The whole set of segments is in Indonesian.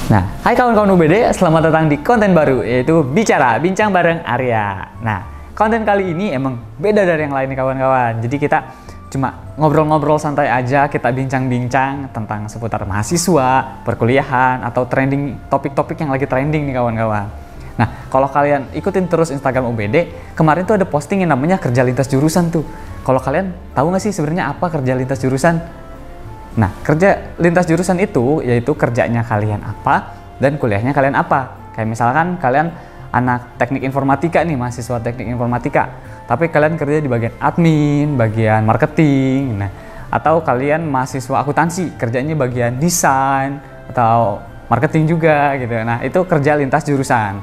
Nah, hai kawan-kawan UBD, selamat datang di konten baru, yaitu Bicara, Bincang bareng Arya. Nah, konten kali ini emang beda dari yang lain nih kawan-kawan. Jadi kita cuma ngobrol-ngobrol santai aja, kita bincang-bincang tentang seputar mahasiswa, perkuliahan, atau trending topik-topik yang lagi trending nih kawan-kawan. Nah, kalau kalian ikutin terus Instagram UBD, kemarin tuh ada posting yang namanya kerja lintas jurusan tuh. Kalau kalian tahu nggak sih sebenarnya apa kerja lintas jurusan? Nah, kerja lintas jurusan itu yaitu kerjanya kalian apa dan kuliahnya kalian apa. Kayak misalkan kalian anak teknik informatika nih, mahasiswa teknik informatika, tapi kalian kerja di bagian admin, bagian marketing. Nah, atau kalian mahasiswa akuntansi, kerjanya bagian desain atau marketing juga gitu. Nah, itu kerja lintas jurusan.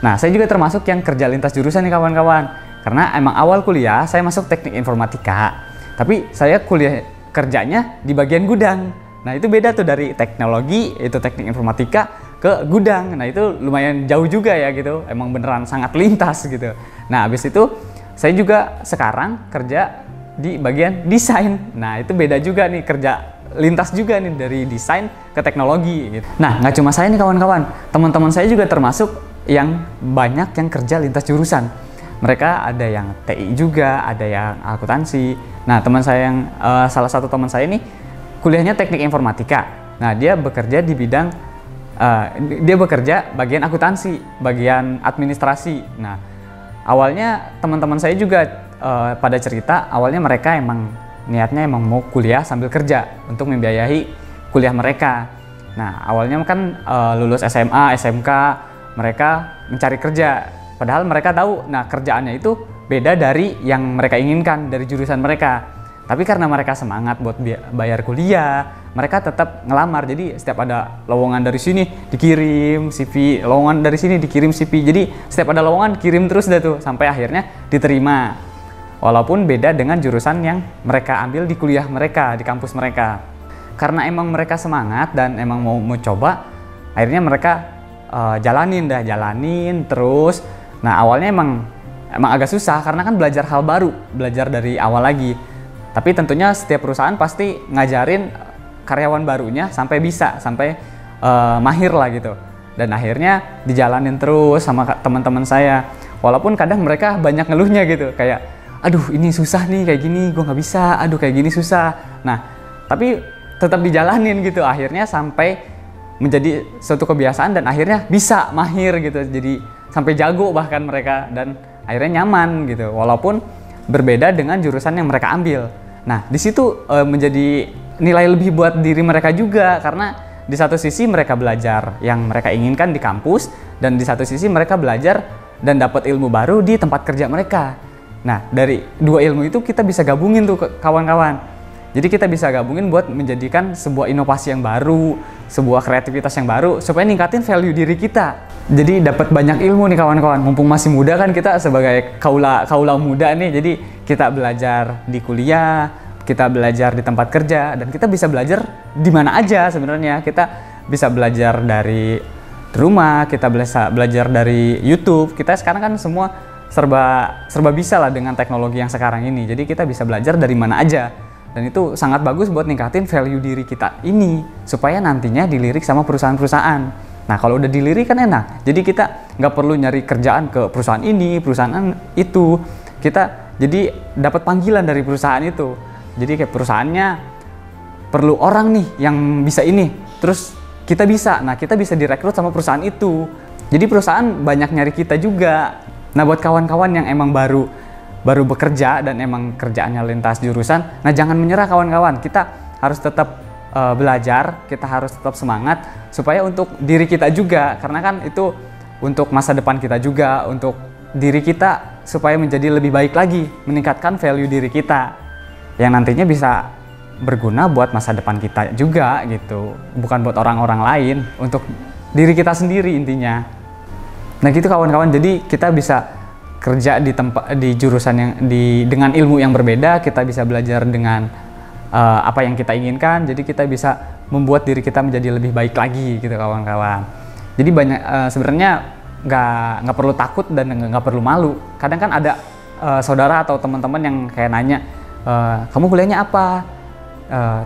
Nah, saya juga termasuk yang kerja lintas jurusan nih kawan-kawan. Karena emang awal kuliah saya masuk teknik informatika, tapi saya kuliah kerjanya di bagian gudang. Nah, itu beda tuh dari teknologi, itu teknik informatika ke gudang. Nah, itu lumayan jauh juga ya gitu. Emang beneran sangat lintas gitu. Nah, habis itu saya juga sekarang kerja di bagian desain. Nah, itu beda juga nih, kerja lintas juga nih dari desain ke teknologi gitu. Nah, nggak cuma saya nih kawan-kawan. Teman-teman saya juga termasuk yang banyak yang kerja lintas jurusan. Mereka ada yang TI juga, ada yang akuntansi. Nah, teman saya yang salah satu teman saya ini kuliahnya teknik informatika. Nah, dia bekerja di bidang bagian akuntansi, bagian administrasi. Nah, awalnya teman-teman saya juga pada cerita awalnya mereka emang niatnya emang mau kuliah sambil kerja untuk membiayai kuliah mereka. Nah, awalnya kan lulus SMA, SMK, mereka mencari kerja. Padahal mereka tahu, nah kerjaannya itu beda dari yang mereka inginkan dari jurusan mereka. Tapi karena mereka semangat buat bayar kuliah, mereka tetap ngelamar. Jadi setiap ada lowongan dari sini dikirim CV, lowongan dari sini dikirim CV. Jadi setiap ada lowongan kirim terus dah tuh sampai akhirnya diterima. Walaupun beda dengan jurusan yang mereka ambil di kuliah mereka, di kampus mereka. Karena emang mereka semangat dan emang mau coba, akhirnya mereka jalanin terus. Nah, awalnya emang agak susah karena kan belajar hal baru, belajar dari awal lagi. Tapi tentunya setiap perusahaan pasti ngajarin karyawan barunya sampai bisa, sampai mahir lah gitu. Dan akhirnya dijalanin terus sama teman-teman saya. Walaupun kadang mereka banyak ngeluhnya gitu, kayak aduh ini susah nih kayak gini, gue nggak bisa, aduh kayak gini susah. Nah, tapi tetap dijalanin gitu, akhirnya sampai menjadi suatu kebiasaan dan akhirnya bisa mahir gitu, jadi sampai jago bahkan mereka dan akhirnya nyaman gitu walaupun berbeda dengan jurusan yang mereka ambil. Nah, di situ menjadi nilai lebih buat diri mereka juga karena di satu sisi mereka belajar yang mereka inginkan di kampus dan di satu sisi mereka belajar dan dapat ilmu baru di tempat kerja mereka. Nah, dari dua ilmu itu kita bisa gabungin tuh kawan-kawan. Jadi kita bisa gabungin buat menjadikan sebuah inovasi yang baru, sebuah kreativitas yang baru supaya ningkatin value diri kita. Jadi dapat banyak ilmu nih kawan-kawan. Mumpung masih muda kan kita sebagai kaula muda nih. Jadi kita belajar di kuliah, kita belajar di tempat kerja dan kita bisa belajar di mana aja sebenarnya. Kita bisa belajar dari rumah, kita bisa belajar dari YouTube. Kita sekarang kan semua serba bisa lah dengan teknologi yang sekarang ini. Jadi kita bisa belajar dari mana aja. Dan itu sangat bagus buat ningkatin value diri kita ini supaya nantinya dilirik sama perusahaan-perusahaan. Nah, kalau udah dilirik kan enak. Jadi kita nggak perlu nyari kerjaan ke perusahaan ini, perusahaan itu. Kita jadi dapat panggilan dari perusahaan itu. Jadi kayak perusahaannya perlu orang nih yang bisa ini. Terus kita bisa. Nah, kita bisa direkrut sama perusahaan itu. Jadi perusahaan banyak nyari kita juga. Nah, buat kawan-kawan yang emang baru bekerja dan emang kerjaannya lintas jurusan, nah jangan menyerah kawan-kawan. Kita harus tetap belajar, kita harus tetap semangat supaya untuk diri kita juga, karena kan itu untuk masa depan kita juga, untuk diri kita supaya menjadi lebih baik lagi, meningkatkan value diri kita yang nantinya bisa berguna buat masa depan kita juga gitu, bukan buat orang-orang lain, untuk diri kita sendiri intinya. Nah gitu kawan-kawan, jadi kita bisa kerja di jurusan yang dengan ilmu yang berbeda, kita bisa belajar dengan apa yang kita inginkan, jadi kita bisa membuat diri kita menjadi lebih baik lagi gitu kawan-kawan. Jadi banyak sebenarnya nggak perlu takut dan nggak perlu malu. Kadang kan ada saudara atau teman-teman yang kayak nanya, kamu kuliahnya apa?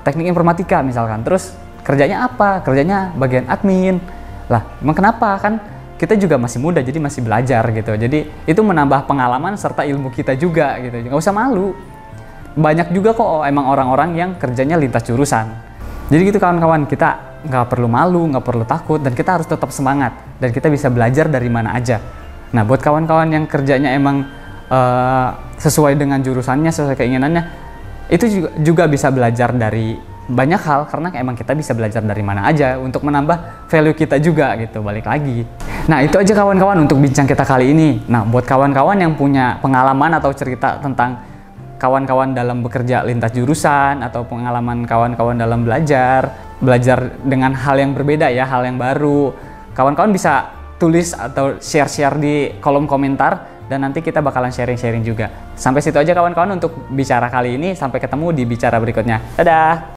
Teknik informatika misalkan, terus kerjanya apa? Kerjanya bagian admin, Lah, emang kenapa? Kan kita juga masih muda, jadi masih belajar gitu. Jadi itu menambah pengalaman serta ilmu kita juga gitu. Nggak usah malu. Banyak juga kok emang orang-orang yang kerjanya lintas jurusan. Jadi gitu kawan-kawan, kita nggak perlu malu, nggak perlu takut, dan kita harus tetap semangat. Dan kita bisa belajar dari mana aja. Nah, buat kawan-kawan yang kerjanya emang sesuai dengan jurusannya, sesuai keinginannya, itu juga bisa belajar dari banyak hal, karena emang kita bisa belajar dari mana aja untuk menambah value kita juga gitu, balik lagi. Nah, itu aja kawan-kawan untuk bincang kita kali ini. Nah, buat kawan-kawan yang punya pengalaman atau cerita tentang kawan-kawan dalam bekerja lintas jurusan, atau pengalaman kawan-kawan dalam belajar dengan hal yang berbeda ya, hal yang baru, kawan-kawan bisa tulis atau share-share di kolom komentar, dan nanti kita bakalan sharing-sharing juga. Sampai situ aja kawan-kawan untuk bicara kali ini, sampai ketemu di bicara berikutnya. Dadah!